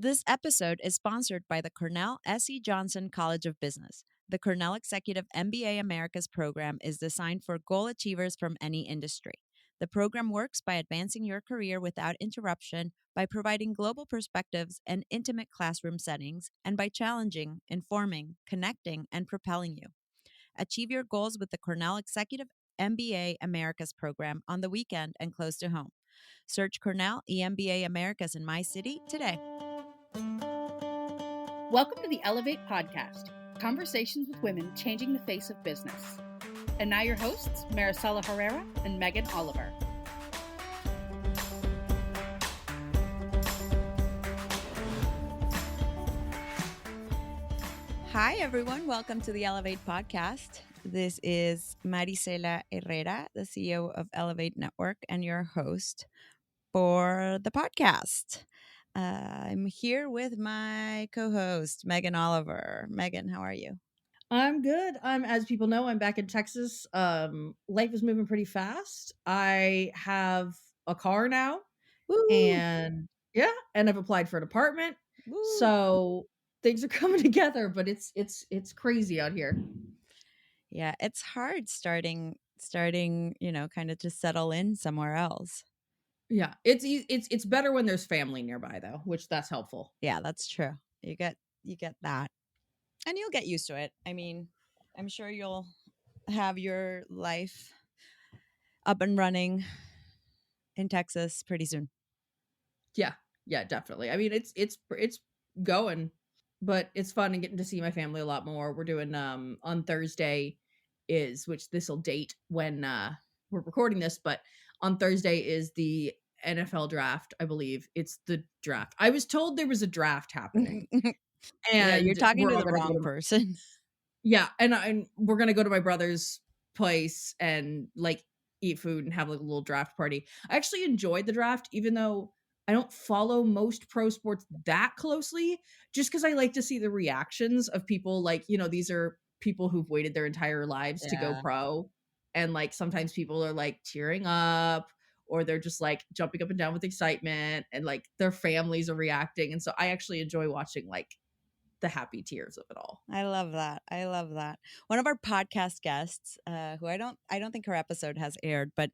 This episode is sponsored by the Cornell S.E. Johnson College of Business. The Cornell Executive MBA Americas program is designed for goal achievers from any industry. The program works by advancing your career without interruption, by providing global perspectives and intimate classroom settings, and by challenging, informing, connecting, and propelling you. Achieve your goals with the Cornell Executive MBA Americas program on the weekend and close to home. Search Cornell EMBA Americas in my city today. Welcome to the Ellevate podcast, conversations with women changing the face of business. And now your hosts, Maricella Herrera and Megan Oliver. Hi, everyone. Welcome to the Ellevate podcast. This is Maricella Herrera, the CEO of Ellevate Network and your host for the podcast. I'm here with my co-host, Megan Oliver. Megan, how are you? I'm good. As people know, I'm back in Texas. Life is moving pretty fast. I have a car now, Woo! and I've applied for an apartment. Woo! So things are coming together, but it's crazy out here. Yeah, it's hard starting, kind of to settle in somewhere else. Yeah, it's better when there's family nearby though, which that's helpful. Yeah, that's true. You get that. And you'll get used to it. I mean, I'm sure you'll have your life up and running in Texas pretty soon. Yeah, definitely. I mean, it's going, but it's fun and getting to see my family a lot more. We're doing on Thursday which this will date when we're recording this, but on Thursday is the NFL draft, I believe. It's the draft. I was told there was a draft happening. Yeah, you're And talking we're to all the gonna wrong person. Yeah, and we're gonna go to my brother's place and like eat food and have like a little draft party. I actually enjoyed the draft, even though I don't follow most pro sports that closely, just because I like to see the reactions of people. Like, these are people who've waited their entire lives to go Yeah. pro. And like sometimes people are like tearing up or they're just like jumping up and down with excitement and like their families are reacting. And so I actually enjoy watching like the happy tears of it all. I love that. One of our podcast guests, who I don't think her episode has aired, but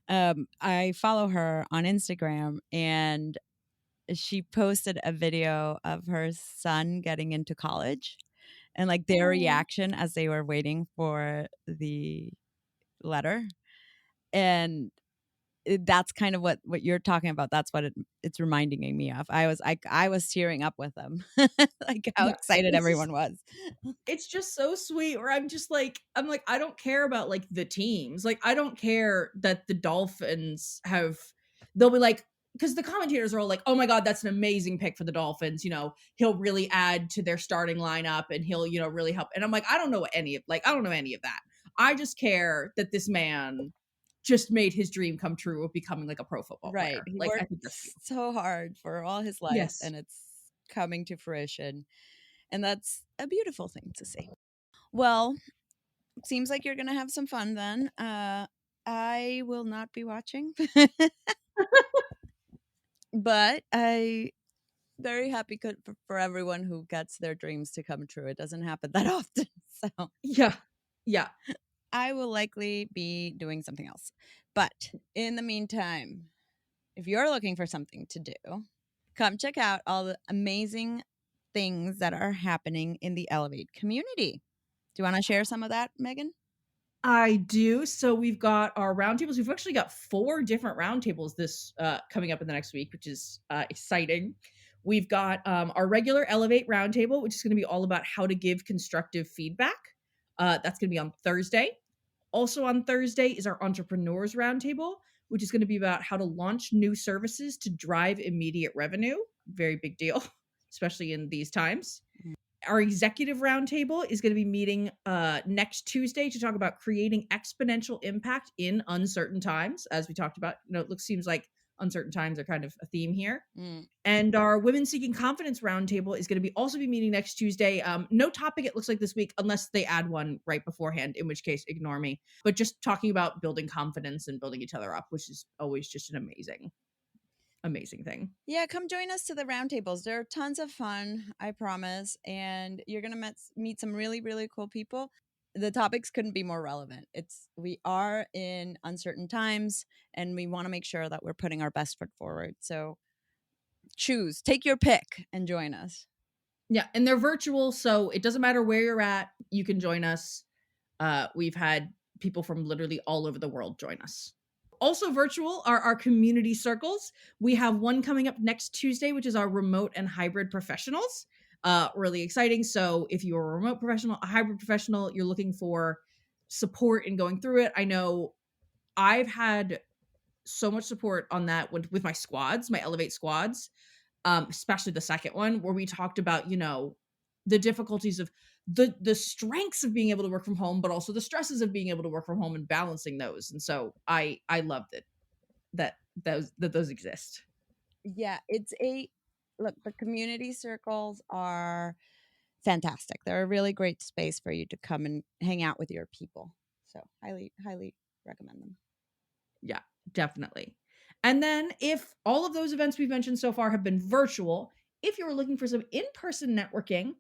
I follow her on Instagram, and she posted a video of her son getting into college and like their reaction as they were waiting for the letter. And that's kind of what you're talking about. That's what it's reminding me of. I was tearing up with them, like how Yeah, excited it's just everyone was. it's just so sweet where I'm like, I don't care about like the teams. Like, I don't care that the Dolphins they'll be like, because the commentators are all like, oh my God, that's an amazing pick for the Dolphins. He'll really add to their starting lineup and he'll, really help. And I'm like, I don't know any of that. I just care that this man just made his dream come true of becoming like a pro football Right. player. He Like, I worked think that's beautiful. so hard for all his life, Yes. and it's coming to fruition. And that's a beautiful thing to see. Well, seems like you're going to have some fun then. I will not be watching. But I very happy for everyone who gets their dreams to come true. It doesn't happen that often. So Yeah. Yeah. I will likely be doing something else. But in the meantime, if you're looking for something to do, come check out all the amazing things that are happening in the Ellevate community. Do you want to share some of that, Megan? I do. So we've got our roundtables. We've actually got 4 different roundtables this coming up in the next week, which is exciting. We've got our regular Ellevate roundtable, which is going to be all about how to give constructive feedback. That's going to be on Thursday. Also on Thursday is our entrepreneurs roundtable, which is going to be about how to launch new services to drive immediate revenue. Very big deal, especially in these times. Our executive roundtable is going to be meeting next Tuesday to talk about creating exponential impact in uncertain times. As we talked about, seems like uncertain times are kind of a theme here. And our women seeking confidence roundtable is going to also be meeting next Tuesday. No topic it looks like this week, unless they add one right beforehand, in which case ignore me. But just talking about building confidence and building each other up, which is always just an amazing. amazing thing. Yeah, come join us to the roundtables. They're tons of fun, I promise, and you're gonna meet some really, really cool people. The topics couldn't be more relevant. We are in uncertain times, and we want to make sure that we're putting our best foot forward. So take your pick, and join us. Yeah, and they're virtual, so it doesn't matter where you're at. You can join us. We've had people from literally all over the world join us. Also virtual are our community circles. We have one coming up next Tuesday, which is our remote and hybrid professionals. Really exciting. So if you're a remote professional, a hybrid professional, you're looking for support in going through it. I know I've had so much support on that with my squads, my Ellevate squads, especially the second one where we talked about, the difficulties of the strengths of being able to work from home, but also the stresses of being able to work from home and balancing those. And so I loved it that those exist. Yeah, look, the community circles are fantastic. They're a really great space for you to come and hang out with your people. So highly, highly recommend them. Yeah, definitely. And then if all of those events we've mentioned so far have been virtual, if you were looking for some in-person networking,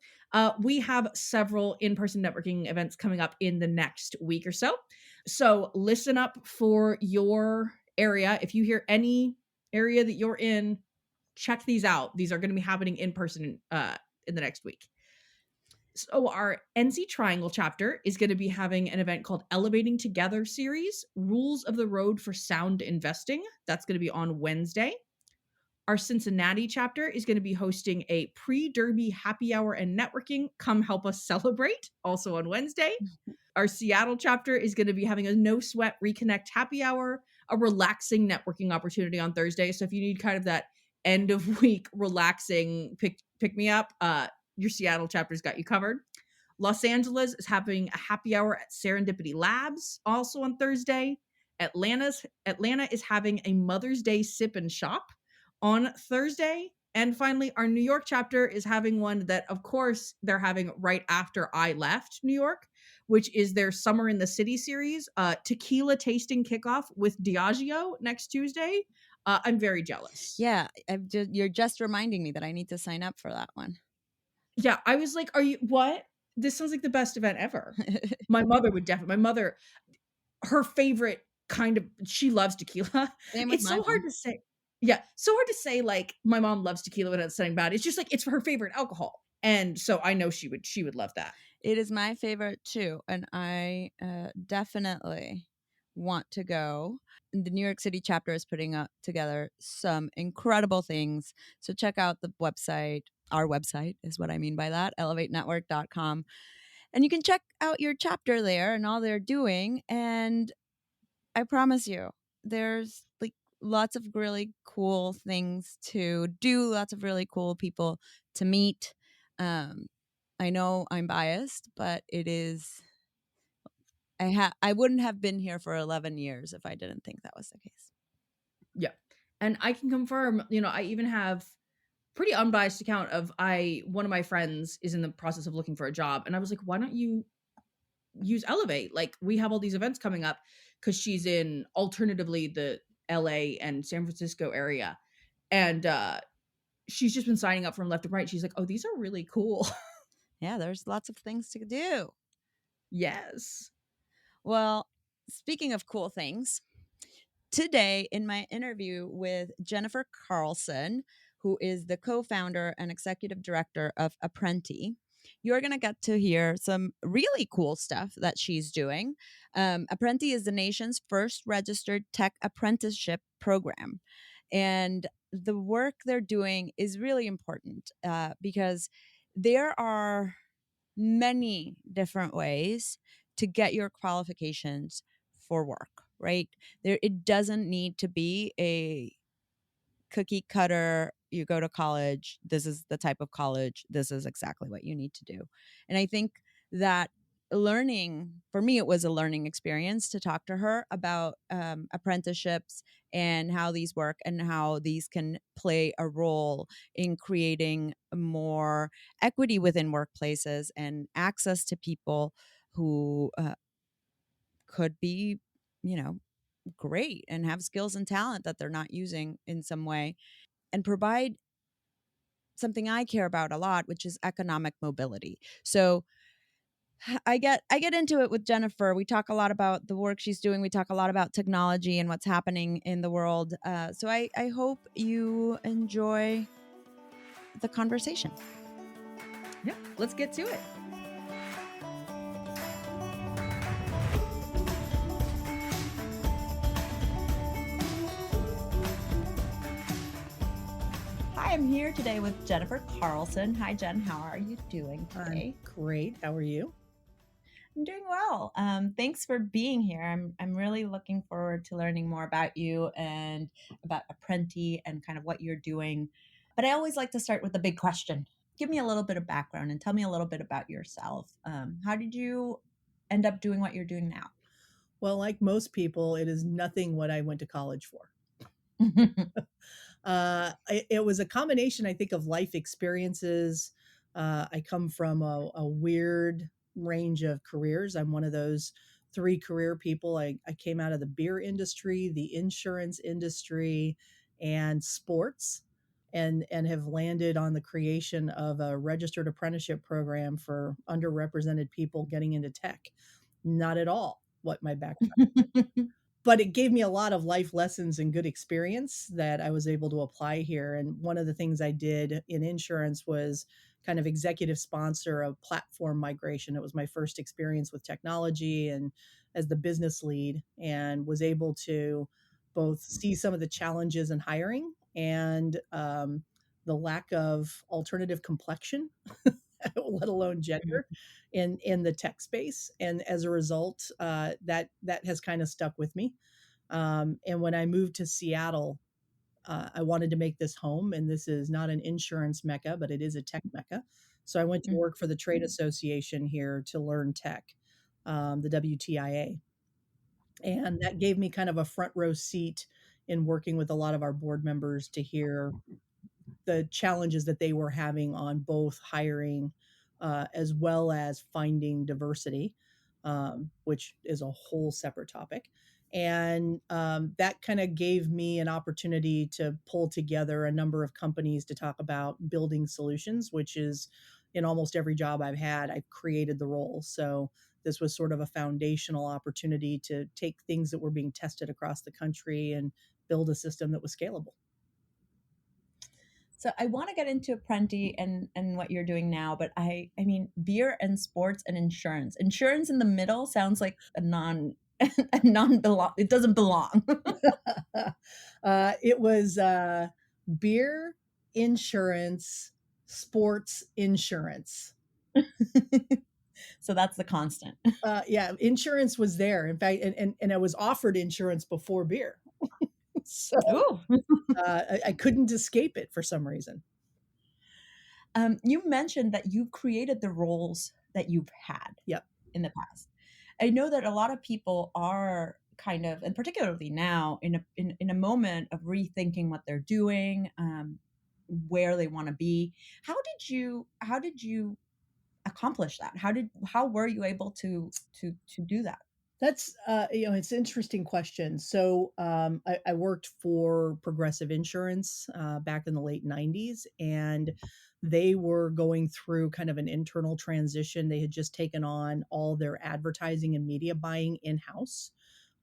we have several in-person networking events coming up in the next week or so. So listen up for your area. If you hear any area that you're in, check these out. These are going to be happening in person in the next week. So our NC Triangle chapter is going to be having an event called Elevating Together series, Rules of the Road for Sound Investing. That's going to be on Wednesday. Our Cincinnati chapter is going to be hosting a pre-derby happy hour and networking. Come help us celebrate, also on Wednesday. Our Seattle chapter is going to be having a no sweat reconnect happy hour, a relaxing networking opportunity on Thursday. So if you need kind of that end of week relaxing pick me up, your Seattle chapter's got you covered. Los Angeles is having a happy hour at Serendipity Labs also on Thursday. Atlanta is having a Mother's Day sip and shop on Thursday. And finally, our New York chapter is having one that, of course, they're having right after I left New York, which is their Summer in the City series, tequila tasting kickoff with Diageo next Tuesday. I'm very jealous. Yeah, you're just reminding me that I need to sign up for that one. Yeah, I was like, "Are you what? This sounds like the best event ever." My mother would definitely. My mother, her favorite kind of, she loves tequila. Same with It's my so hard mom. to say. Yeah, so hard to say. Like my mom loves tequila without saying bad. It's just like it's her favorite alcohol, and so I know she would love that. It is my favorite too, and I definitely want to go. The New York City chapter is putting up together some incredible things. So check out the website. Our website is what I mean by that, elevatenetwork.com. And you can check out your chapter there and all they're doing. And I promise you, there's like lots of really cool things to do, lots of really cool people to meet. Um, I know I'm biased, but it is. I wouldn't have been here for 11 years if I didn't think that was the case. Yeah, and I can confirm. I even have pretty unbiased account of one of my friends is in the process of looking for a job, and I was like, why don't you use Ellevate? Like we have all these events coming up because she's in alternatively the LA and San Francisco area. And she's just been signing up from left and right. She's like, oh, these are really cool. Yeah, there's lots of things to do. Yes. Well, speaking of cool things, today in my interview with Jennifer Carlson, who is the co-founder and executive director of Apprenti, you're going to get to hear some really cool stuff that she's doing. Apprenti is the nation's first registered tech apprenticeship program. And the work they're doing is really important because there are many different ways to get your qualifications for work, right? It doesn't need to be a cookie cutter. You go to college, this is the type of college, this is exactly what you need to do. And I think that learning, for me, it was a learning experience to talk to her about apprenticeships and how these work and how these can play a role in creating more equity within workplaces and access to people who could be, you know, great and have skills and talent that they're not using in some way, and provide something I care about a lot, which is economic mobility. So I get into it with Jennifer. We talk a lot about the work she's doing. We talk a lot about technology and what's happening in the world. So I hope you enjoy the conversation. Yeah, let's get to it. Hi, I'm here today with Jennifer Carlson. Hi, Jen. How are you doing today? I'm great. How are you? I'm doing well. Thanks for being here. I'm really looking forward to learning more about you and about Apprenti and kind of what you're doing. But I always like to start with the big question. Give me a little bit of background and tell me a little bit about yourself. How did you end up doing what you're doing now? Well, like most people, it is nothing what I went to college for. It was a combination, I think, of life experiences. I come from a weird range of careers. I'm one of those three career people. I came out of the beer industry, the insurance industry, and sports, and have landed on the creation of a registered apprenticeship program for underrepresented people getting into tech. Not at all what my background, but it gave me a lot of life lessons and good experience that I was able to apply here. And one of the things I did in insurance was kind of executive sponsor of platform migration. It was my first experience with technology and as the business lead, and was able to both see some of the challenges in hiring and the lack of alternative complexion, let alone Mhm. gender, in the tech space. And as a result, that has kind of stuck with me. And when I moved to Seattle, I wanted to make this home, and this is not an insurance mecca, but it is a tech mecca. So I went to work for the trade association here to learn tech, the WTIA, and that gave me kind of a front row seat in working with a lot of our board members to hear the challenges that they were having on both hiring as well as finding diversity, which is a whole separate topic. And that kind of gave me an opportunity to pull together a number of companies to talk about building solutions, which is in almost every job I've had, I've created the role. So this was sort of a foundational opportunity to take things that were being tested across the country and build a system that was scalable. So I want to get into Apprenti and what you're doing now, but I mean beer and sports and insurance. Insurance in the middle sounds like a non a non belong. It doesn't belong. It was beer, insurance, sports insurance. So that's the constant. Yeah, insurance was there. In fact, and I was offered insurance before beer. So Ooh. I couldn't escape it for some reason. You mentioned that you created the roles that you've had Yep. in the past. I know that a lot of people are kind of, and particularly now, in a moment of rethinking what they're doing, where they want to be. How did you accomplish that? How were you able to do that? That's it's an interesting question. So I worked for Progressive Insurance back in the late '90s, and they were going through kind of an internal transition. They had just taken on all their advertising and media buying in house,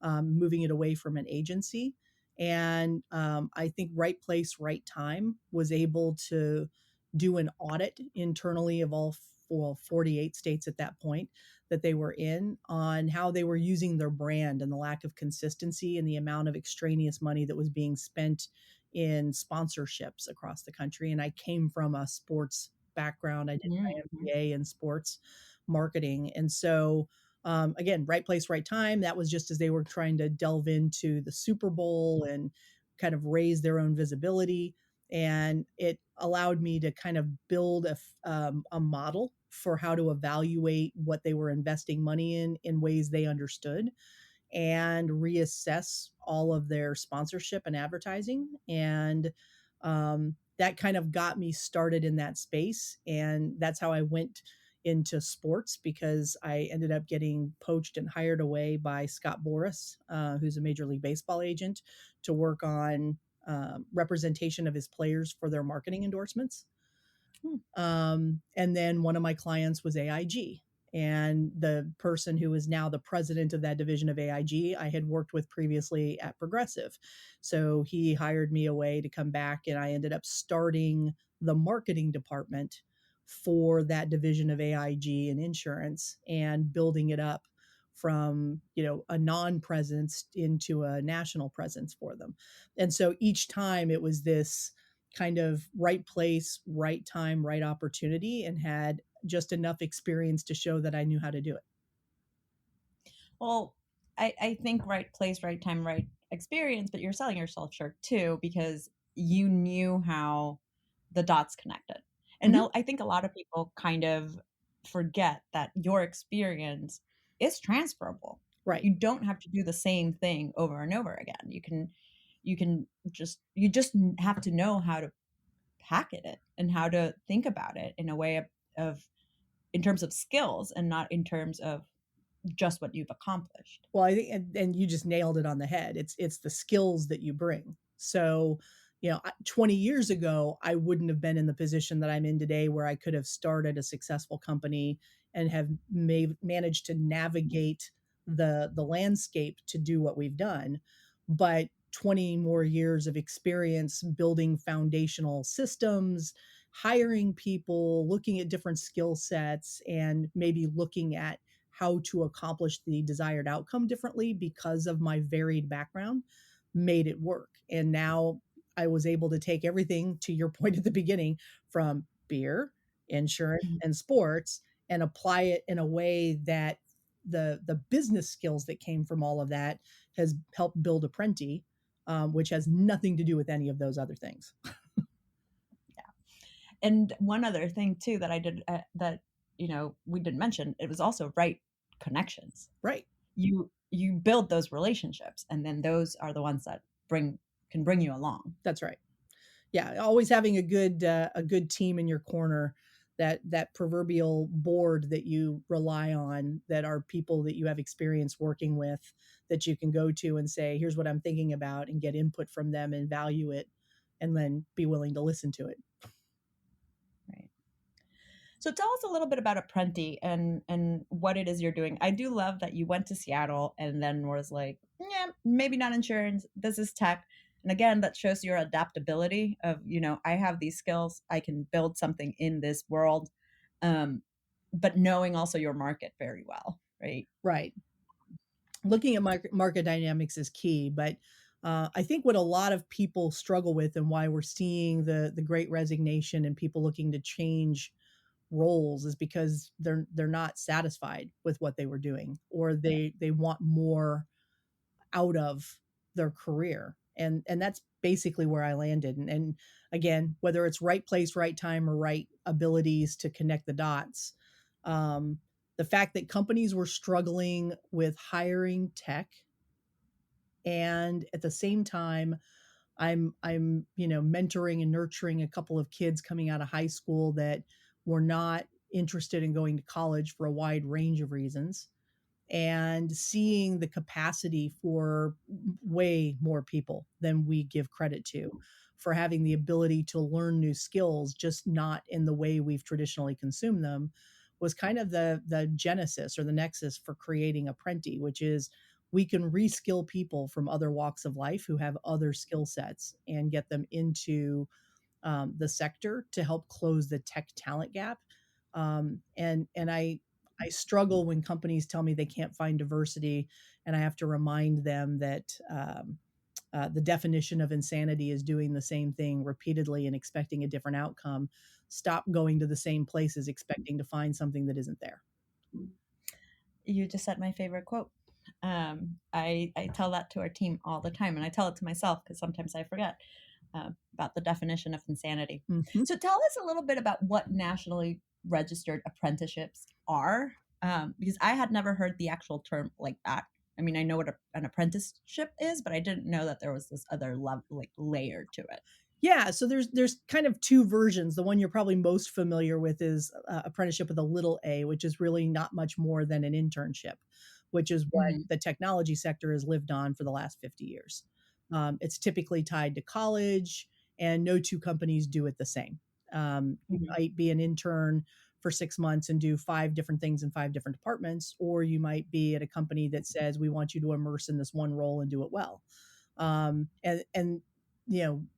moving it away from an agency. And I think right place, right time was able to do an audit internally of all 48 states at that point that they were in on how they were using their brand and the lack of consistency and the amount of extraneous money that was being spent in sponsorships across the country. And I came from a sports background. I did my Mhm. MBA in sports marketing. And so, again, right place, right time. That was just as they were trying to delve into the Super Bowl and kind of raise their own visibility. And it allowed me to kind of build a model for how to evaluate what they were investing money in ways they understood, and reassess all of their sponsorship and advertising. And that kind of got me started in that space. And that's how I went into sports because I ended up getting poached and hired away by Scott Boras, who's a Major League Baseball agent, to work on representation of his players for their marketing endorsements. And then one of my clients was AIG. And the person who is now the president of that division of AIG, I had worked with previously at Progressive. So he hired me away to come back, and I ended up starting the marketing department for that division of AIG and insurance and building it up from, a non-presence into a national presence for them. And so each time it was this kind of right place, right time, right opportunity, and had just enough experience to show that I knew how to do it. Well, I think right place, right time, right experience, but you're selling yourself short too because you knew how the dots connected. And Mhm. now I think a lot of people kind of forget that your experience is transferable. Right. You don't have to do the same thing over and over again. You just have to know how to packet it and how to think about it in a way of in terms of skills and not in terms of just what you've accomplished. Well, I think, and you just nailed it on the head. It's the skills that you bring. So, 20 years ago, I wouldn't have been in the position that I'm in today, where I could have started a successful company and have managed to navigate the landscape to do what we've done. But 20 more years of experience building foundational systems, hiring people, looking at different skill sets, and maybe looking at how to accomplish the desired outcome differently because of my varied background made it work. And now I was able to take everything, to your point at the beginning, from beer, insurance, and sports, and apply it in a way that the business skills that came from all of that has helped build Apprenti, which has nothing to do with any of those other things. And one other thing too that I did that we didn't mention, it was also right connections. Right. You build those relationships, and then those are the ones that can bring you along. That's right. Yeah, always having a good team in your corner, that proverbial board that you rely on, that are people that you have experience working with, that you can go to and say, here's what I'm thinking about, and get input from them and value it, and then be willing to listen to it. Right. So tell us a little bit about Apprenti and what it is you're doing. I do love that you went to Seattle and then was like, yeah, maybe not insurance. This is tech. And again, that shows your adaptability of, I have these skills. I can build something in this world. But knowing also your market very well, right? Right. Looking at market dynamics is key, but I think what a lot of people struggle with, and why we're seeing the great resignation and people looking to change roles, is because they're not satisfied with what they were doing, or they want more out of their career. And that's basically where I landed. And again, whether it's right place, right time, or right abilities to connect the dots, um, the fact that companies were struggling with hiring tech, and at the same time I'm mentoring and nurturing a couple of kids coming out of high school that were not interested in going to college for a wide range of reasons, and seeing the capacity for way more people than we give credit to, for having the ability to learn new skills, just not in the way we've traditionally consumed them, was kind of the genesis or the nexus for creating Apprenti, which is, we can reskill people from other walks of life who have other skill sets and get them into the sector to help close the tech talent gap. And I struggle when companies tell me they can't find diversity, and I have to remind them that the definition of insanity is doing the same thing repeatedly and expecting a different outcome. Stop going to the same places expecting to find something that isn't there. You just said my favorite quote. I tell that to our team all the time, and I tell it to myself because sometimes I forget about the definition of insanity. Mm-hmm. So tell us a little bit about what nationally registered apprenticeships are, because I had never heard the actual term like that. I mean, I know what an apprenticeship is, but I didn't know that there was this other level, like layer to it. Yeah, so there's kind of 2 versions. The one you're probably most familiar with is, apprenticeship with a little a, which is really not much more than an internship, which is what Mhm. the technology sector has lived on for the last 50 years. It's typically tied to college, and no 2 companies do it the same. You Mhm. might be an intern for 6 months and do 5 different things in 5 different departments, or you might be at a company that says, "We want you to immerse in this one role and do it well." And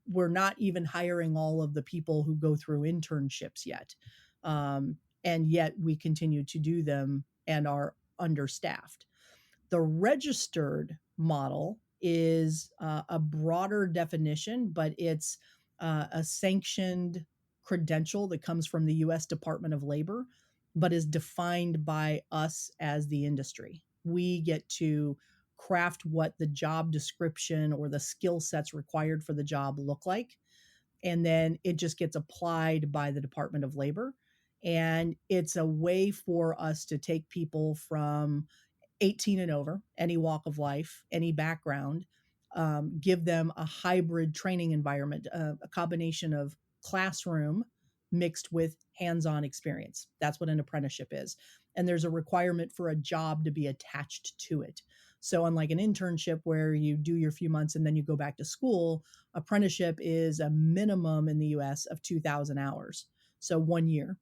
we're not even hiring all of the people who go through internships yet. And yet we continue to do them and are understaffed. The registered model is a broader definition, but it's a sanctioned credential that comes from the US Department of Labor, but is defined by us as the industry. We get to craft what the job description or the skill sets required for the job look like. And then it just gets applied by the Department of Labor. And it's a way for us to take people from 18 and over, any walk of life, any background, give them a hybrid training environment, a combination of classroom mixed with hands on experience. That's what an apprenticeship is. And there's a requirement for a job to be attached to it. So, unlike an internship where you do your few months and then you go back to school, apprenticeship is a minimum in the US of 2,000 hours. So, 1 year,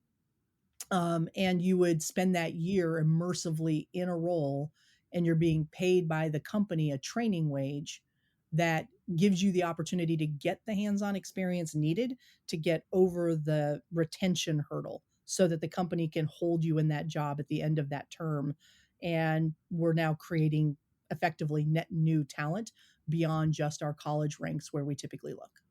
and you would spend that year immersively in a role and you're being paid by the company a training wage that gives you the opportunity to get the hands-on experience needed to get over the retention hurdle so that the company can hold you in that job at the end of that term. And we're now creating effectively net new talent beyond just our college ranks where we typically look.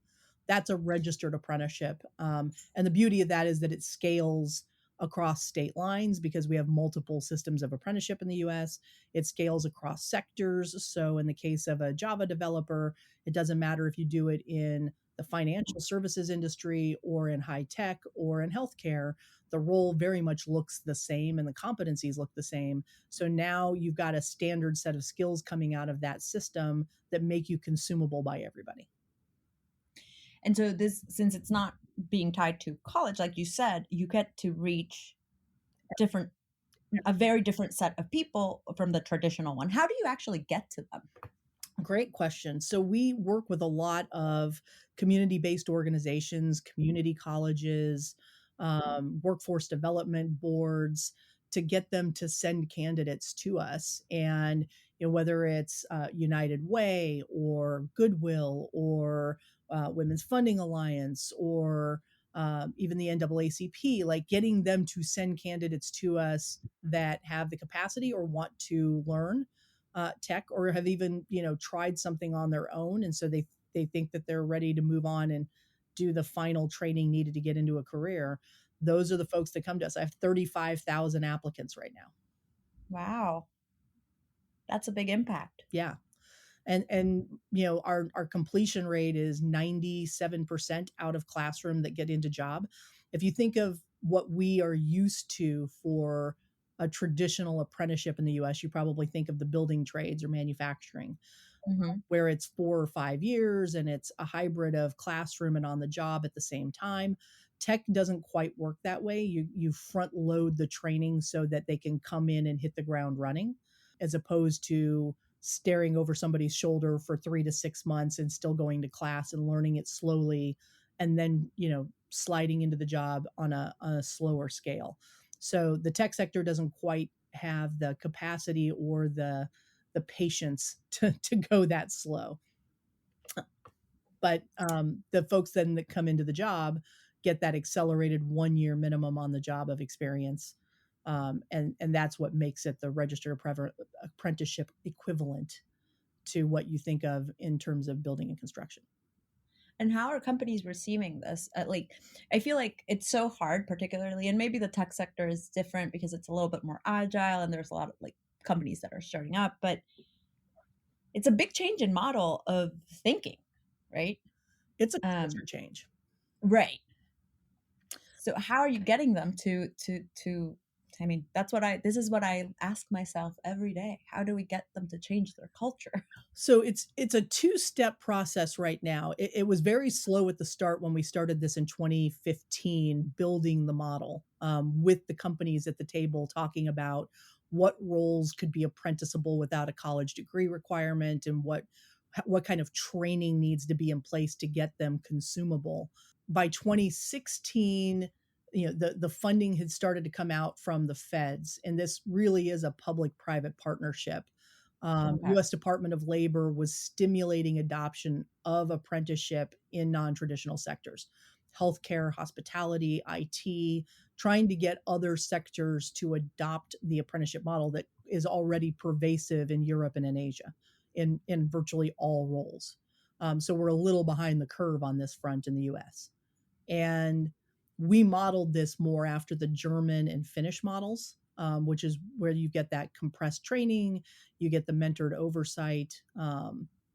That's a registered apprenticeship. And the beauty of that is that it scales across state lines because we have multiple systems of apprenticeship in the US. It scales across sectors. So, in the case of a Java developer, it doesn't matter if you do it in the financial services industry or in high tech or in healthcare, the role very much looks the same and the competencies look the same. So now you've got a standard set of skills coming out of that system that make you consumable by everybody. And so this, since it's not being tied to college, like you said, you get to reach different a very different set of people from the traditional one. How do you actually get to them? Great question. So we work with a lot of community-based organizations, community colleges, workforce development boards to get them to send candidates to us. And whether it's United Way or Goodwill or Women's Funding Alliance or even the NAACP, like getting them to send candidates to us that have the capacity or want to learn tech or have even tried something on their own, and so they think that they're ready to move on and do the final training needed to get into a career. Those are the folks that come to us. I have 35,000 applicants right now. Wow, that's a big impact. Yeah. And our completion rate is 97% out of classroom that get into job. If you think of what we are used to for a traditional apprenticeship in the US, you probably think of the building trades or manufacturing, Mhm. where it's 4 or 5 years and it's a hybrid of classroom and on the job at the same time. Tech doesn't quite work that way. You front load the training so that they can come in and hit the ground running, as opposed to staring over somebody's shoulder for 3 to 6 months and still going to class and learning it slowly and then, sliding into the job on a slower scale. So the tech sector doesn't quite have the capacity or the patience to go that slow. But the folks then that come into the job get that accelerated 1 year minimum on the job of experience. And that's what makes it the registered apprenticeship equivalent to what you think of in terms of building and construction. And how are companies receiving this? Like, I feel like it's so hard, particularly, and maybe the tech sector is different because it's a little bit more agile and there's a lot of like companies that are starting up, but it's a big change in model of thinking, right? It's a culture Um, change. right. So how are you getting them to I mean, this is what I ask myself every day. How do we get them to change their culture? So it's a two-step process right now. It was very slow at the start when we started this in 2015, building the model with the companies at the table, talking about what roles could be apprenticeable without a college degree requirement, and what kind of training needs to be in place to get them consumable. By 2016, the funding had started to come out from the feds, and this really is a public-private partnership. Okay. U.S. Department of Labor was stimulating adoption of apprenticeship in non-traditional sectors, healthcare, hospitality, IT, trying to get other sectors to adopt the apprenticeship model that is already pervasive in Europe and in Asia in virtually all roles. So we're a little behind the curve on this front in the US. And we modeled this more after the German and Finnish models, which is where you get that compressed training, you get the mentored oversight.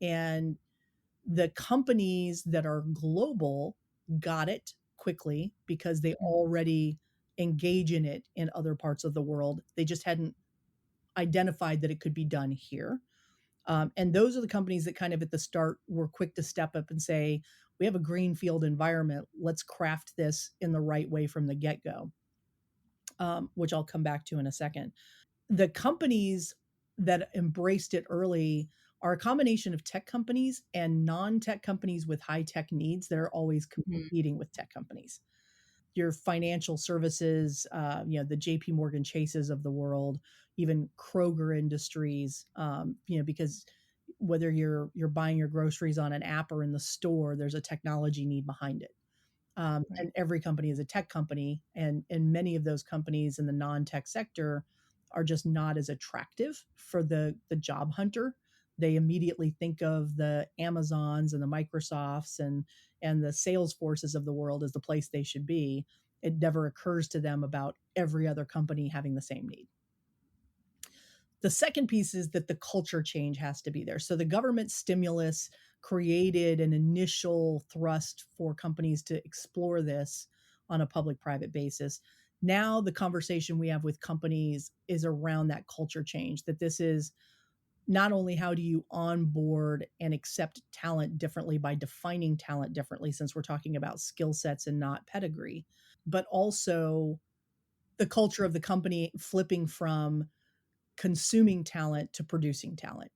And the companies that are global got it quickly because they already engage in it in other parts of the world. They just hadn't identified that it could be done here. And those are the companies that kind of at the start were quick to step up and say, we have a greenfield environment. Let's craft this in the right way from the get go, which I'll come back to in a second. The companies that embraced it early are a combination of tech companies and non tech companies with high tech needs that are always competing with tech companies. Your financial services, the JP Morgan Chases of the world, even Kroger Industries, because whether you're buying your groceries on an app or in the store, there's a technology need behind it. Right. And every company is a tech company, and many of those companies in the non-tech sector are just not as attractive for the job hunter. They immediately think of the Amazons and the Microsofts and the Salesforces of the world as the place they should be. It never occurs to them about every other company having the same need. The second piece is that the culture change has to be there. So the government stimulus created an initial thrust for companies to explore this on a public private basis. Now the conversation we have with companies is around that culture change, that this is not only how do you onboard and accept talent differently by defining talent differently, since we're talking about skill sets and not pedigree, but also the culture of the company flipping from consuming talent to producing talent,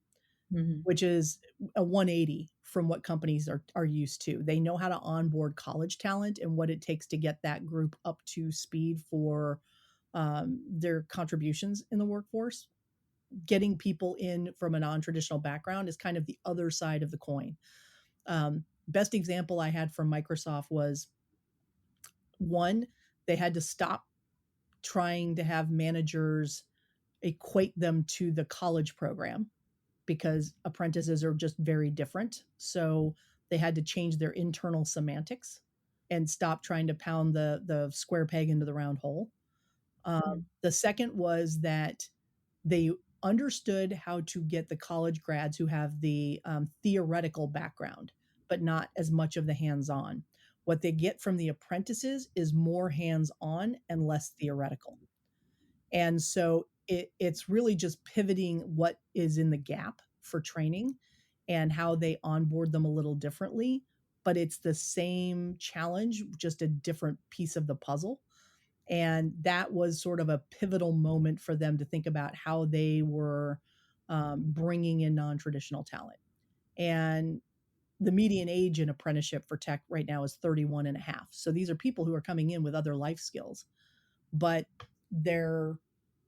Mm-hmm. which is a 180 from what companies are used to. They know how to onboard college talent and what it takes to get that group up to speed for their contributions in the workforce. Getting people in from a non-traditional background is kind of the other side of the coin. Best example I had from Microsoft was one, they had to stop trying to have managers equate them to the college program because apprentices are just very different. So they had to change their internal semantics and stop trying to pound the square peg into the round hole. The second was that they understood how to get the college grads who have the theoretical background, but not as much of the hands on. What they get from the apprentices is more hands on and less theoretical. And so it's really just pivoting what is in the gap for training and how they onboard them a little differently. But it's the same challenge, just a different piece of the puzzle. And that was sort of a pivotal moment for them to think about how they were bringing in non traditional talent. And the median age in apprenticeship for tech right now is 31 and a half. So these are people who are coming in with other life skills, but they're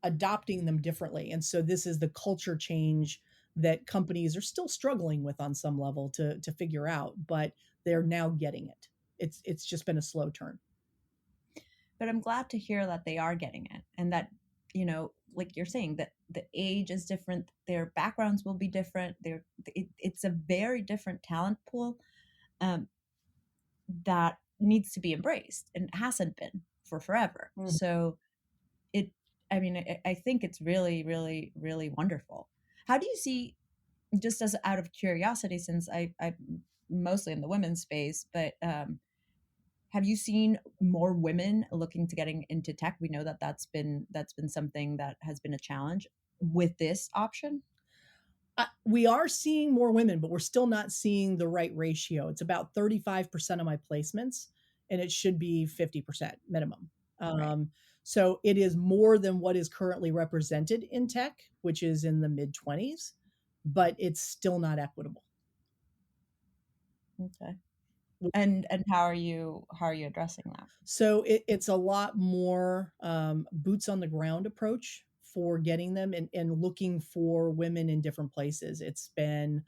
adopting them differently. And so this is the culture change that companies are still struggling with on some level to figure out, but they're now getting it. It's just been a slow turn. But I'm glad to hear that they are getting it, and that, like you're saying, that the age is different, their backgrounds will be different. It's a very different talent pool um, that needs to be embraced, and hasn't been for forever. Mhm. So it, I mean, I think it's really, really, really wonderful. How do you see, just as out of curiosity, since I'm mostly in the women's space, but have you seen more women looking to getting into tech? We know that that's been something that has been a challenge with this option. We are seeing more women, but we're still not seeing the right ratio. It's about 35% of my placements, and it should be 50% minimum. Right. Um, so it is more than what is currently represented in tech, which is in the mid 20s, but it's still not equitable. Okay. And how are you addressing that? So it's a lot more boots on the ground approach for getting them and looking for women in different places. It's been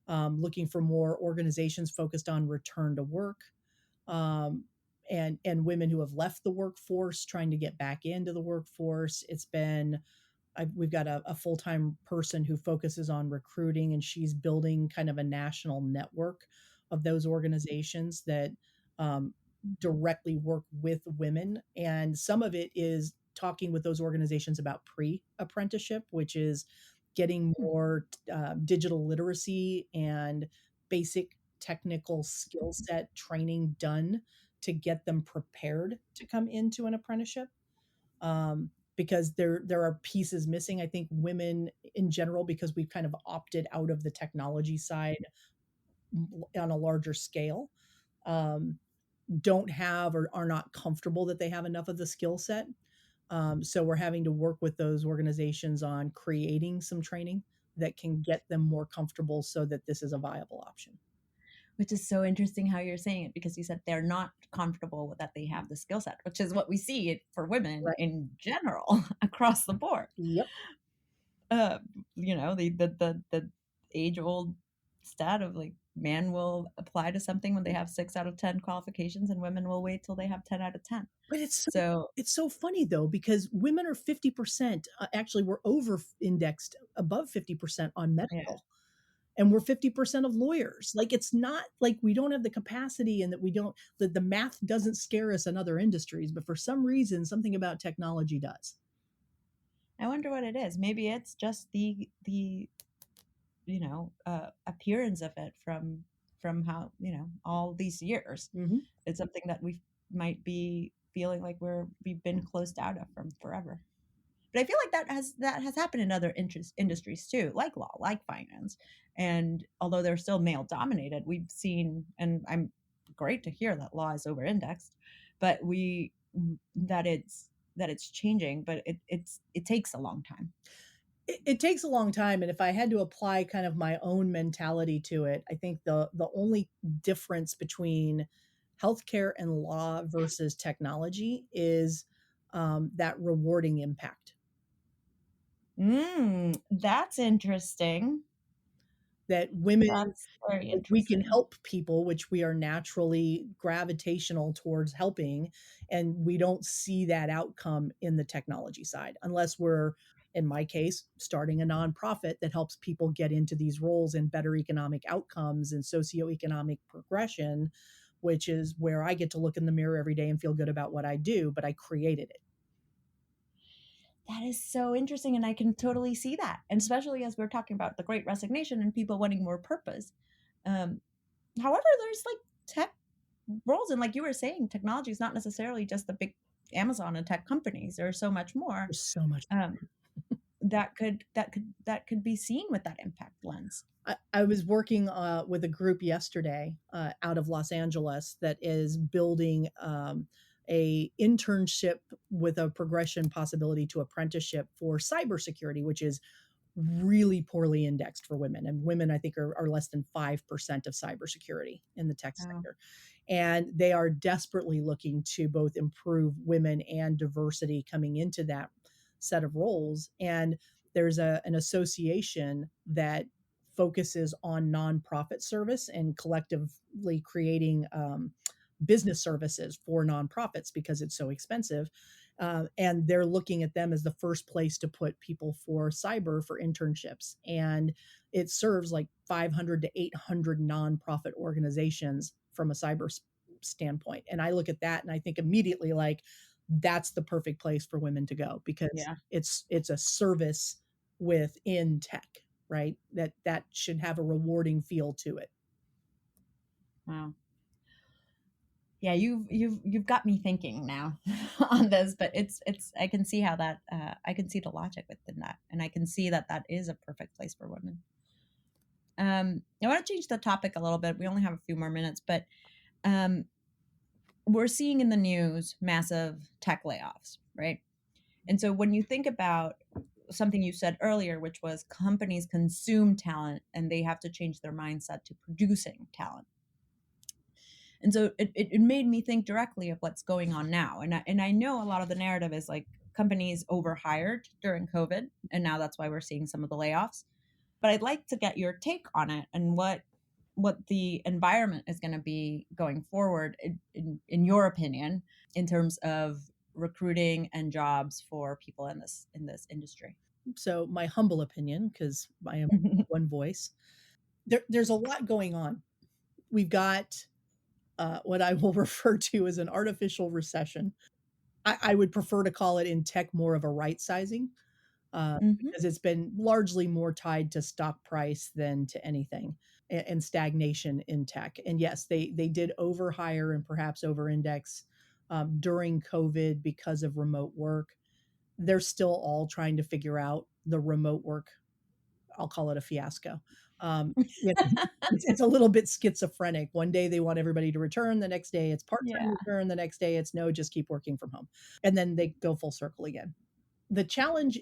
looking for more organizations focused on return to work, um, and women who have left the workforce trying to get back into the workforce. It's been we've got a full time person who focuses on recruiting, and she's building kind of a national network of those organizations that um, directly work with women. And some of it is talking with those organizations about pre apprenticeship, which is getting Hmm. more digital literacy and basic technical skill set training done to get them prepared to come into an apprenticeship, because there are pieces missing. I think women in general, because we've kind of opted out of the technology side on a larger scale, um, don't have or are not comfortable that they have enough of the skill set. So we're having to work with those organizations on creating some training that can get them more comfortable so that this is a viable option. Which is so interesting how you're saying it, because you said they're not comfortable with that they have the skill set, which is what we see for women Right. in general across the board. Yep. Uh, the age old stat of like man will apply to something when they have 6 out of 10 qualifications, and women will wait till they have 10 out of 10. But So it's so funny though, because women are 50%, actually we're over indexed above 50% on yeah, medical, and we're 50% of lawyers. Like, it's not like we don't have the capacity and that we don't, the math doesn't scare us in other industries, but for some reason, something about technology does. I wonder what it is. Maybe it's just the appearance of it from how all these years. Mhm. It's something that we might be feeling like we've been closed out of from forever. But I feel like that has happened in other industries too, like law, like finance. And although they're still male dominated, we've seen, and I'm great to hear that law is over indexed, but we that it's changing, but it takes a long time. It takes a long time, and if I had to apply kind of my own mentality to it, I think the only difference between healthcare and law versus technology is that rewarding impact. That's interesting. That women, That's very if we can interesting. help people, which we are naturally gravitational towards helping, and we don't see that outcome in the technology side unless we're, in my case, starting a nonprofit that helps people get into these roles and better economic outcomes and socioeconomic progression, which is where I get to look in the mirror every day and feel good about what I do, but I created it. That is so interesting, and I can totally see that, and especially as we're talking about the Great Resignation and people wanting more purpose. Um, However, there's like tech roles, and like you were saying, technology is not necessarily just the big Amazon and tech companies. There's so much more There's so much. um, that could be seen with that impact lens. I was working with a group yesterday out of Los Angeles that is building a internship with a progression possibility to apprenticeship for cybersecurity, which is really poorly indexed for women. And women, I think, are less than 5% of cybersecurity in the tech Wow. sector. And they are desperately looking to both improve women and diversity coming into that set of roles. And there's an association that focuses on nonprofit service and collectively creating business services for nonprofits because it's so expensive. And they're looking at them as the first place to put people for cyber for internships. And it serves like 500 to 800 nonprofit organizations from a cyber standpoint. And I look at that and I think immediately like that's the perfect place for women to go because Yeah. it's a service within tech, right? That should have a rewarding feel to it. Wow. Yeah, you've got me thinking now on this, but it's I can see how that I can see the logic within that, and I can see that that is a perfect place for women. I want to change the topic a little bit. We only have a few more minutes, but um, we're seeing in the news massive tech layoffs, right? And so when you think about something you said earlier, which was companies consume talent and they have to change their mindset to producing talent. And so it made me think directly of what's going on now. And I know a lot of the narrative is like companies overhired during COVID, and now that's why we're seeing some of the layoffs. But I'd like to get your take on it and what the environment is going to be going forward in your opinion in terms of recruiting and jobs for people in this industry. So my humble opinion, because I am one voice, there's a lot going on. We've got what I will refer to as an artificial recession. I would prefer to call it in tech more of a right sizing, Hmm. because it's been largely more tied to stock price than to anything, and stagnation in tech. And yes, they did overhire and perhaps over index during COVID because of remote work. They're still all trying to figure out the remote work. I'll call it a fiasco. You know, it's a little bit schizophrenic. One day they want everybody to return, the next day it's part-time Yeah. return, the next day it's no, just keep working from home. And then they go full circle again. The challenge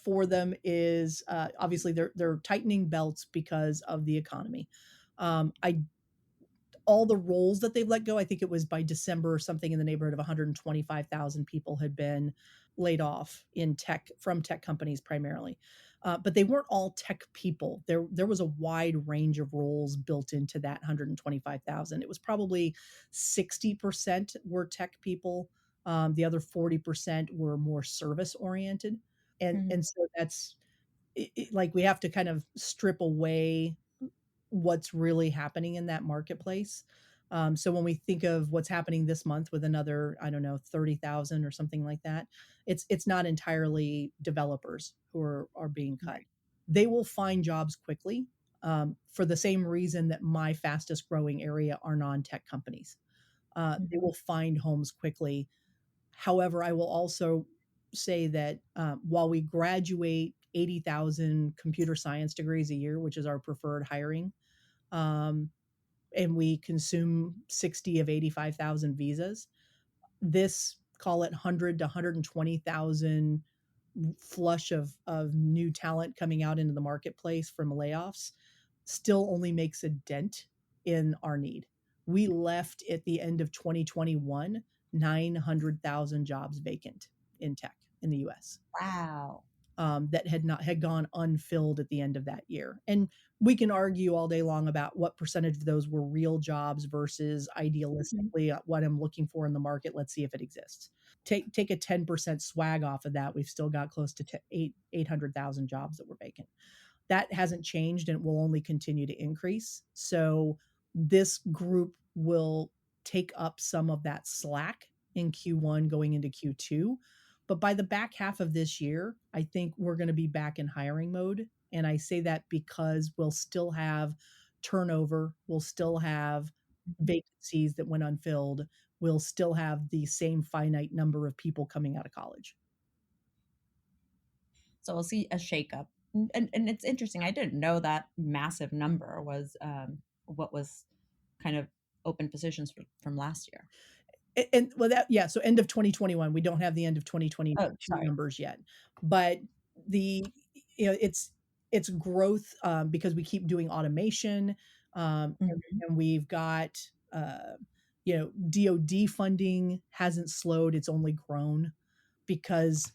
for them is obviously they're tightening belts because of the economy. I All the roles that they've let go, I think it was by December or something in the neighborhood of 125,000 people had been laid off in tech from tech companies primarily. But they weren't all tech people. There was a wide range of roles built into that 125,000. It was probably 60% were tech people. The other 40% were more service oriented. And Mhm. so that's like we have to kind of strip away what's really happening in that marketplace. So when we think of what's happening this month with another, I don't know, 30,000 or something like that, it's not entirely developers who are being cut. Right. They will find jobs quickly, for the same reason that my fastest growing area are non-tech companies. They Mhm. will find homes quickly. However, I will also say that while we graduate 80,000 computer science degrees a year, which is our preferred hiring, um, and we consume 60 of 85,000 visas, this, call it 100 to 120,000 flush of new talent coming out into the marketplace from layoffs still only makes a dent in our need. We left at the end of 2021 900,000 jobs vacant in tech in the US, Wow. that had gone unfilled at the end of that year. And we can argue all day long about what percentage of those were real jobs versus Mhm. idealistically what I'm looking for in the market. Let's see if it exists. Take a 10% swag off of that. We've still got close to 800,000 jobs that were vacant. That hasn't changed and it will only continue to increase. So this group will take up some of that slack in Q1 going into Q2. But by the back half of this year, I think we're going to be back in hiring mode. And I say that because we'll still have turnover, we'll still have vacancies that went unfilled, we'll still have the same finite number of people coming out of college. So we'll see a shakeup. And it's interesting. I didn't know that massive number was what was kind of open positions from last year. And well, that, yeah, so end of 2021, we don't have the end of Oh, 2022 sorry. numbers yet, but the it's growth, because we keep doing automation, Mhm. and we've got, DoD funding hasn't slowed, it's only grown because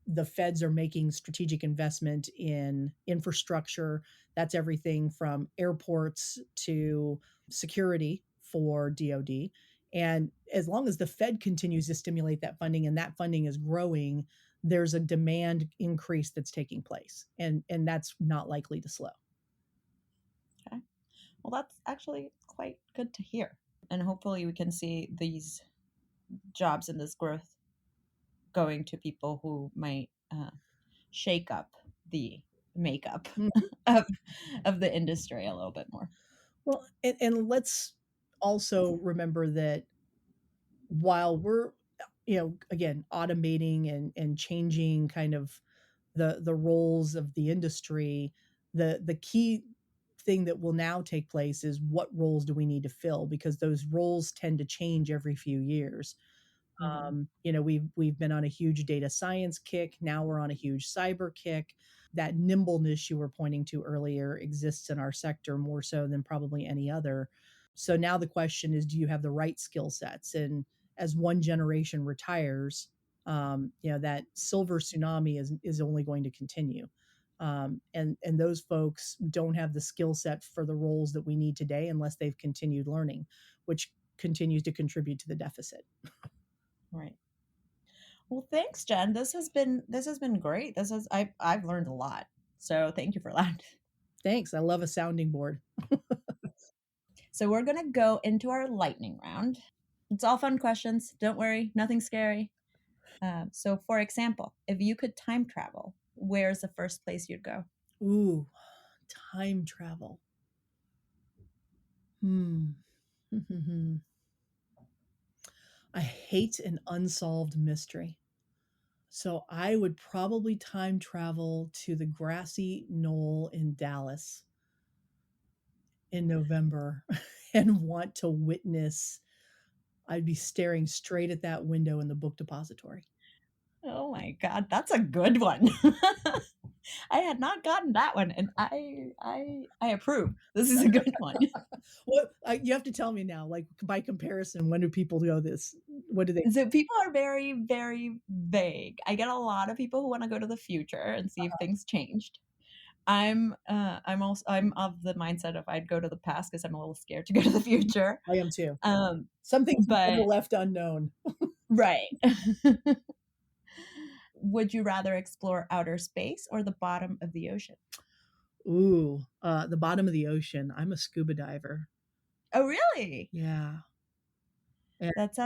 the feds are making strategic investment in infrastructure. That's everything from airports to security for DoD. And as long as the Fed continues to stimulate that funding and that funding is growing, there's a demand increase that's taking place. And that's not likely to slow. Okay. Well, that's actually quite good to hear. And hopefully we can see these jobs and this growth going to people who might shake up the makeup Mhm. of of the industry a little bit more. Well, and let's also remember that while we're, again, automating and changing kind of the roles of the industry, the key thing that will now take place is what roles do we need to fill, because those roles tend to change every few years. Mhm. We've been on a huge data science kick. Now we're on a huge cyber kick. That nimbleness you were pointing to earlier exists in our sector more so than probably any other. So now the question is, do you have the right skill sets? And as one generation retires, that silver tsunami is only going to continue. And those folks don't have the skill set for the roles that we need today unless they've continued learning, which continues to contribute to the deficit. Right. Well, thanks, Jen. This has been great. I've learned a lot. So thank you for that. Thanks. I love a sounding board. So we're gonna go into our lightning round. It's all fun questions. Don't worry, nothing scary. So, for example, if you could time travel, where's the first place you'd go? Ooh, time travel. Hmm. I hate an unsolved mystery. So I would probably time travel to the grassy knoll in Dallas in November and want to witness. I'd be staring straight at that window in the book depository. Oh my God, that's a good one. I had not gotten that one, and I approve. This is a good one. What you have to tell me now, like by comparison, when do people go this? What do they? So people are very, very vague. I get a lot of people who want to go to the future and see if things changed. I'm of the mindset of I'd go to the past because I'm a little scared to go to the future. I am too. Um, Some things are but better left unknown. right. Would you rather explore outer space or the bottom of the ocean? Ooh, the bottom of the ocean. I'm a scuba diver. Oh, really? Yeah. And That's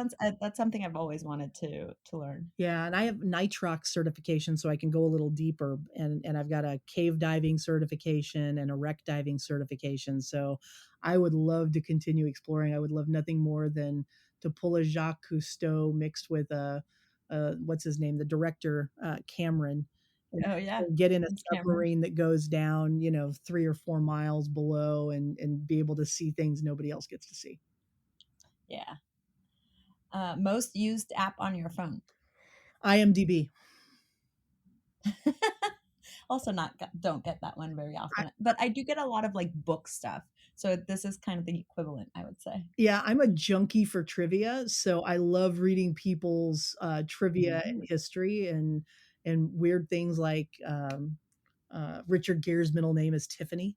something I've always wanted to learn. yeah, and I have nitrox certification so I can go a little deeper, and I've got a cave diving certification and a wreck diving certification. So I would love to continue exploring. I would love nothing more than to pull a Jacques Cousteau mixed with a what's his name, the director, Cameron, and Oh yeah, get in a it's Cameron. submarine that goes down, 3 or 4 miles below, and be able to see things nobody else gets to see. Yeah. Most used app on your phone. IMDb. Also, don't get that one very often, but I do get a lot of like book stuff. So this is kind of the equivalent, I would say. Yeah, I'm a junkie for trivia, so I love reading people's, trivia and Ooh. history and weird things like, Richard Gere's middle name is Tiffany.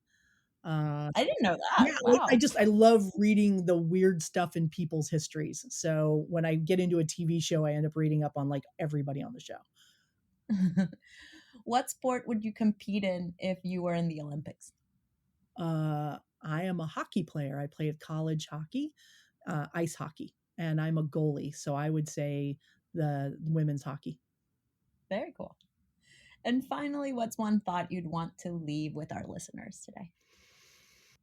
Uh, I didn't know that. yeah, like, I Wow. just I love reading the weird stuff in people's histories, so when I get into a TV show, I end up reading up on, like, everybody on the show. What sport would you compete in if you were in the Olympics? I am a hockey player. I played college hockey, ice hockey, and I'm a goalie, so I would say the women's hockey. Very cool. And finally, what's one thought you'd want to leave with our listeners today?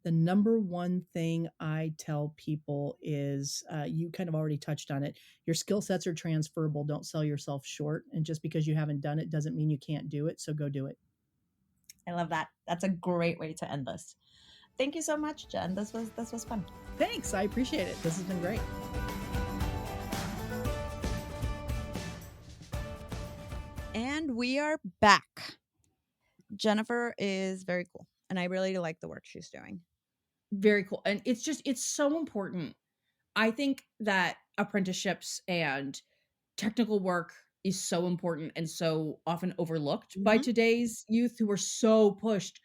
The number one thing I tell people is, you kind of already touched on it. Your skill sets are transferable. Don't sell yourself short. And just because you haven't done it doesn't mean you can't do it. So go do it. I love that. That's a great way to end this. Thank you so much, Jen. This was fun. Thanks. I appreciate it. This has been great. And we are back. Jennifer is very cool, and I really like the work she's doing. Very cool. And it's so important. I think that apprenticeships and technical work is so important and so often overlooked by Mhm. today's youth who are so pushed.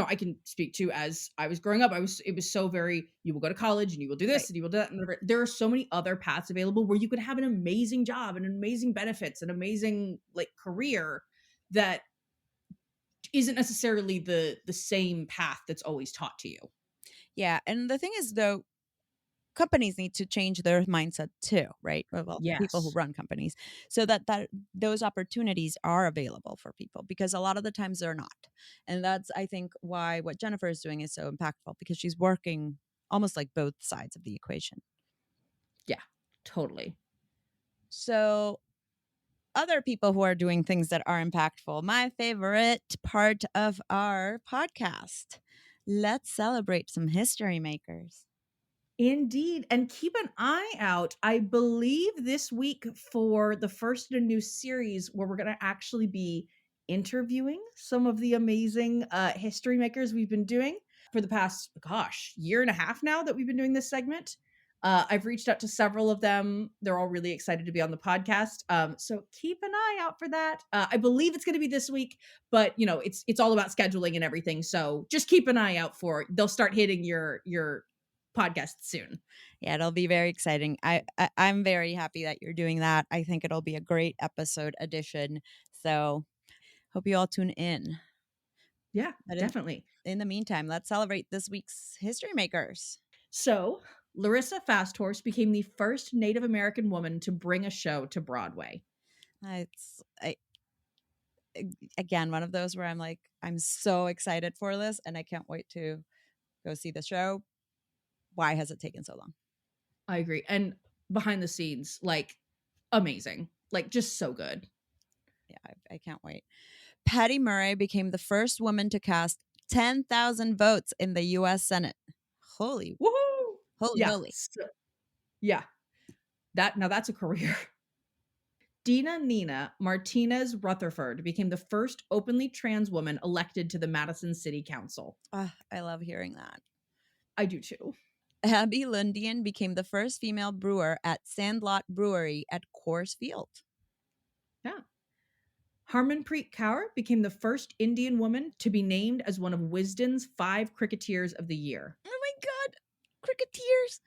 I can speak to as I was growing up, it was so very, you will go to college and you will do Right. this and you will do that. And whatever. There are so many other paths available where you could have an amazing job and amazing benefits and amazing like career that isn't necessarily the same path that's always taught to you. Yeah, and the thing is, though, companies need to change their mindset too, right? Well, people who Yes. run companies, so that those opportunities are available for people, because a lot of the times they're not, and that's, I think, why what Jennifer is doing is so impactful, because she's working almost like both sides of the equation. Yeah, totally. So, other people who are doing things that are impactful, my favorite part of our podcast. Let's celebrate some history makers. Indeed. And keep an eye out, I believe, this week for the first in a new series where we're going to actually be interviewing some of the amazing history makers we've been doing for the past, year and a half now that we've been doing this segment. I've reached out to several of them. They're all really excited to be on the podcast. So keep an eye out for that. I believe it's going to be this week, but it's all about scheduling and everything. So just keep an eye out for it. They'll start hitting your podcast soon. Yeah, it'll be very exciting. I'm very happy that you're doing that. I think it'll be a great episode addition. So hope you all tune in. Yeah, But definitely. in the meantime, let's celebrate this week's history makers. So Larissa Fasthorse became the first Native American woman to bring a show to Broadway. Again, one of those where I'm like, I'm so excited for this and I can't wait to go see the show. Why has it taken so long? I agree. And behind the scenes, like, amazing. Like, just so good. Yeah, I can't wait. Patty Murray became the first woman to cast 10,000 votes in the U.S. Senate. Holy, Woohoo! holy, Yeah. holy. Yeah. That's a career. Dina Nina Martinez Rutherford became the first openly trans woman elected to the Madison City Council. I love hearing that. I do too. Abby Lundian became the first female brewer at Sandlot Brewery at Coors Field. Yeah. Harmanpreet Kaur became the first Indian woman to be named as one of Wisden's 5 Cricketers of the Year. Oh my God. Cricketers.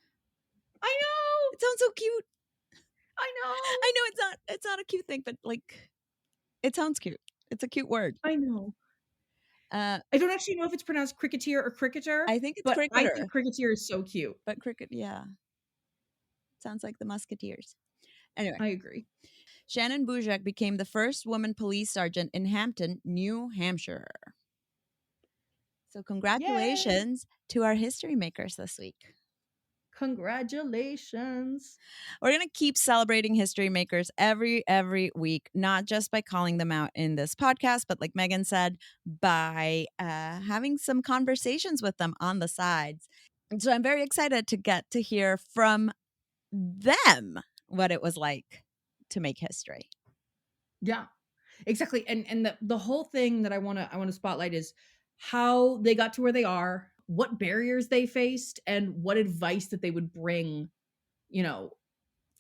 I know. It sounds so cute. I know. I know it's not a cute thing, but like it sounds cute. It's a cute word. I know. I don't actually know if it's pronounced cricketer or cricketer. I think it's but cricketer. I think cricketer is so cute. But cricket, yeah. Sounds like the Musketeers. Anyway. I agree. Shannon Bujak became the first woman police sergeant in Hampton, New Hampshire. So congratulations to our history makers this week. Congratulations. We're going to keep celebrating history makers every week, not just by calling them out in this podcast, but like Megan said, by having some conversations with them on the sides. And so I'm very excited to get to hear from them what it was like to make history. Yeah, exactly. And the whole thing that I want to spotlight is how they got to where they are, what barriers they faced, and what advice that they would bring,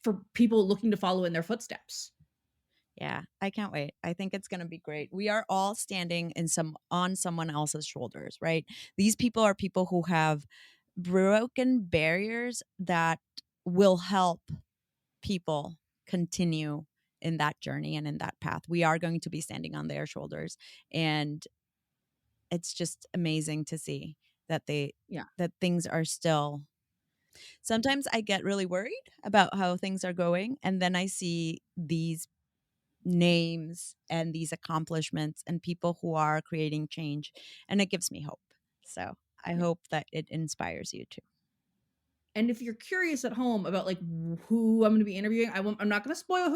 for people looking to follow in their footsteps. Yeah, I can't wait. I think it's going to be great. We are all standing on someone else's shoulders, right? These people are people who have broken barriers that will help people continue in that journey and in that path. We are going to be standing on their shoulders, and it's just amazing to see that that things are still. Sometimes I get really worried about how things are going, and then I see these names and these accomplishments and people who are creating change, and it gives me hope. So I hope that it inspires you too. And if you're curious at home about like who I'm going to be interviewing, I'm not going to spoil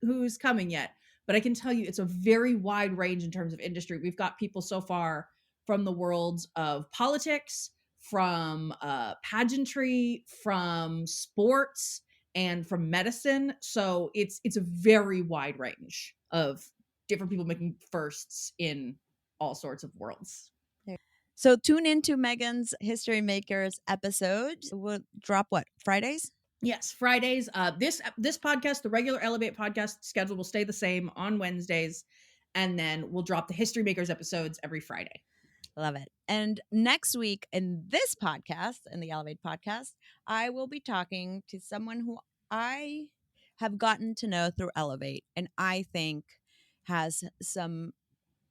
who's coming yet, but I can tell you it's a very wide range in terms of industry. We've got people so far from the worlds of politics, from pageantry, from sports, and from medicine. So it's a very wide range of different people making firsts in all sorts of worlds. So tune into Megan's History Makers episode. We'll drop what, Fridays? Yes, Fridays. This podcast, the regular Ellevate podcast schedule will stay the same on Wednesdays, and then we'll drop the History Makers episodes every Friday. Love it. And next week in this podcast, in the Ellevate podcast, I will be talking to someone who I have gotten to know through Ellevate, and I think has some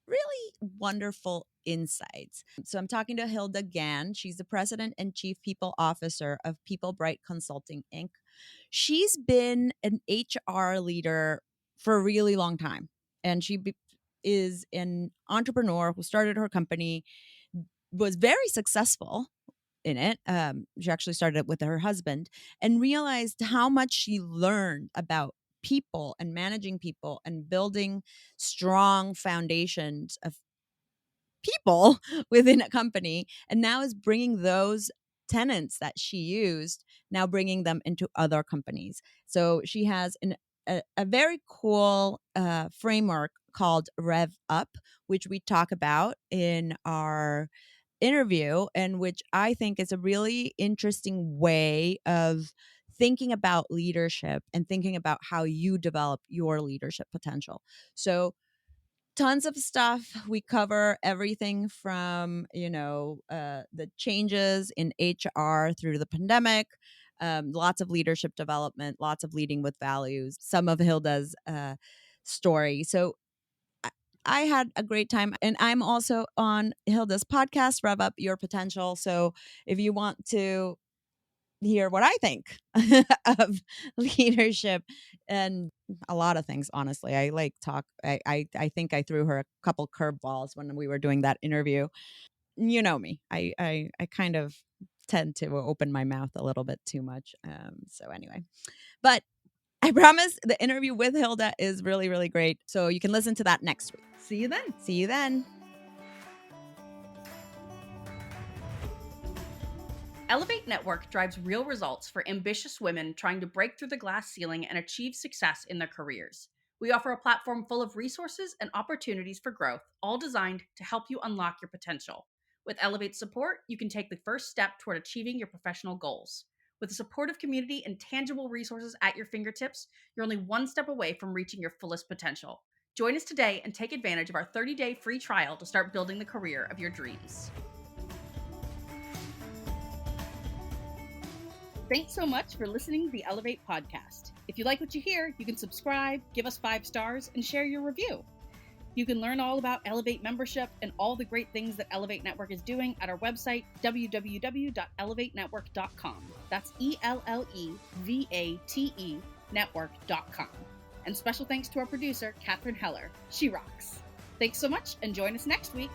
really wonderful insights. So I'm talking to Hilda Gann. She's the president and chief people officer of People Bright Consulting, Inc. She's been an HR leader for a really long time, and she is an entrepreneur who started her company, was very successful in it. She actually started it with her husband and realized how much she learned about people and managing people and building strong foundations of people within a company, and now is bringing those tenants that she used, now bringing them into other companies. So she has a very cool framework called Rev Up, which we talk about in our interview, and which I think is a really interesting way of thinking about leadership and thinking about how you develop your leadership potential. So tons of stuff. We cover everything from, the changes in HR through the pandemic, lots of leadership development, lots of leading with values, some of Hilda's story. So I I had a great time. And I'm also on Hilda's podcast, Rev Up Your Potential. So if you want to hear what I think of leadership and a lot of things, honestly. I like talk I think I threw her a couple curveballs when we were doing that interview. You know me. I kind of tend to open my mouth a little bit too much. So anyway. But I promise the interview with Hilda is really, really great. So you can listen to that next week. See you then. See you then. Ellevate Network drives real results for ambitious women trying to break through the glass ceiling and achieve success in their careers. We offer a platform full of resources and opportunities for growth, all designed to help you unlock your potential. With Ellevate's support, you can take the first step toward achieving your professional goals. With a supportive community and tangible resources at your fingertips, you're only one step away from reaching your fullest potential. Join us today and take advantage of our 30-day free trial to start building the career of your dreams. Thanks so much for listening to the Ellevate podcast. If you like what you hear, you can subscribe, give us 5 stars, and share your review. You can learn all about Ellevate membership and all the great things that Ellevate Network is doing at our website, www.ellevatenetwork.com. That's ELLEVATE network.com. And special thanks to our producer, Catherine Heller. She rocks. Thanks so much, and join us next week.